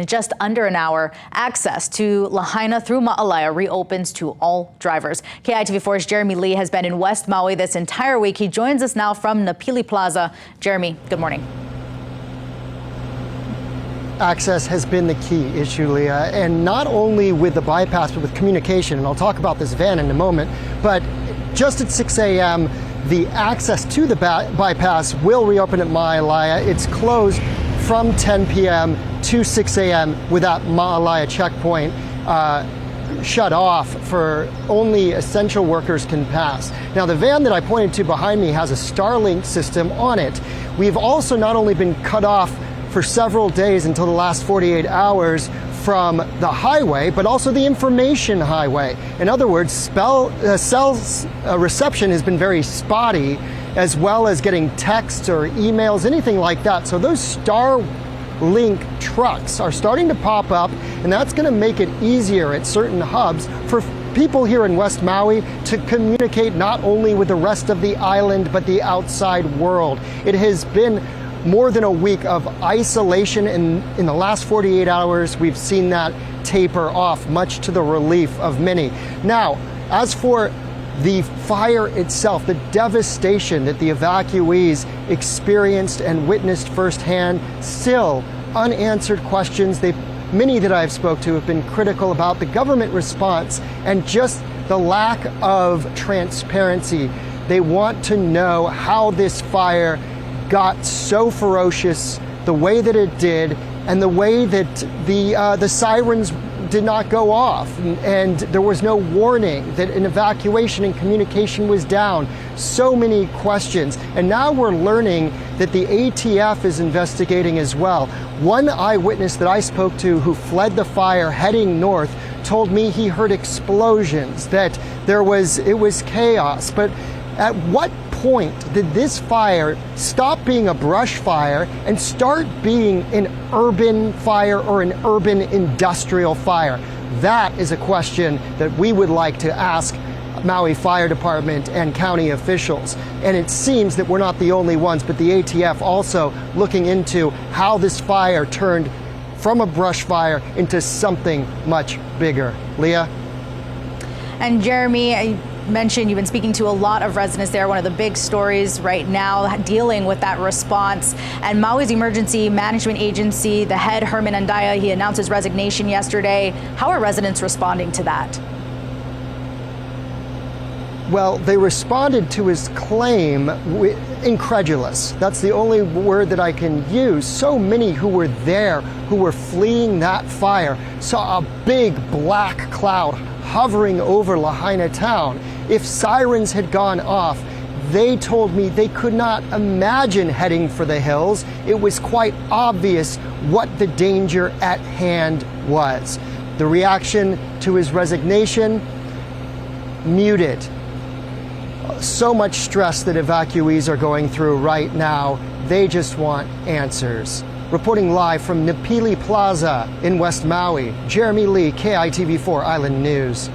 In just under an hour, access to Lahaina through Maalaea reopens to all drivers. KITV4's Jeremy Lee has been in West Maui this entire week. He joins us now from Napili Plaza. Jeremy, good morning. Access has been the key issue, Leah, and not only with the bypass, but with communication. And I'll talk about this van in a moment. But just at 6 a.m., the access to the bypass will reopen at Maalaea. It's closed from 10 p.m. to 6 a.m. with that Maalaea checkpoint shut off for only essential workers can pass. Now, the van that I pointed to behind me has a Starlink system on it. We've also not only been cut off for several days until the last 48 hours from the highway, but also the information highway. In other words, cell reception has been very spotty, as well as getting texts or emails, anything like that. So those Starlink trucks are starting to pop up, and that's going to make it easier at certain hubs for people here in West Maui to communicate not only with the rest of the island, but the outside world. It has been more than a week of isolation, and in the last 48 hours, we've seen that taper off, much to the relief of many. Now, as for the fire itself, the devastation that the evacuees experienced and witnessed firsthand, still unanswered questions. Many that I've spoke to have been critical about the government response and just the lack of transparency. They want to know how this fire got so ferocious, the way that it did, and the way that the sirens did not go off, and there was no warning that an evacuation and communication was down. So many questions. And now we're learning that the ATF is investigating as well. One eyewitness that I spoke to who fled the fire heading north told me he heard explosions, that it was chaos. But at what point did this fire stop being a brush fire and start being an urban fire or an urban industrial fire? That is a question that we would like to ask Maui Fire Department and county officials. And it seems that we're not the only ones, but the ATF also looking into how this fire turned from a brush fire into something much bigger. Leah? And Jeremy, I mentioned you've been speaking to a lot of residents there. One of the big stories right now dealing with that response. And Maui's emergency management agency, the head, Herman Andaya, he announced his resignation yesterday. How are residents responding to that? Well, they responded to his claim incredulous. That's the only word that I can use. So many who were there, who were fleeing that fire, saw a big black cloud hovering over Lahaina town. If sirens had gone off, they told me they could not imagine heading for the hills. It was quite obvious what the danger at hand was. The reaction to his resignation, muted. So much stress that evacuees are going through right now. They just want answers. Reporting live from Napili Plaza in West Maui, Jeremy Lee, KITV4 Island News.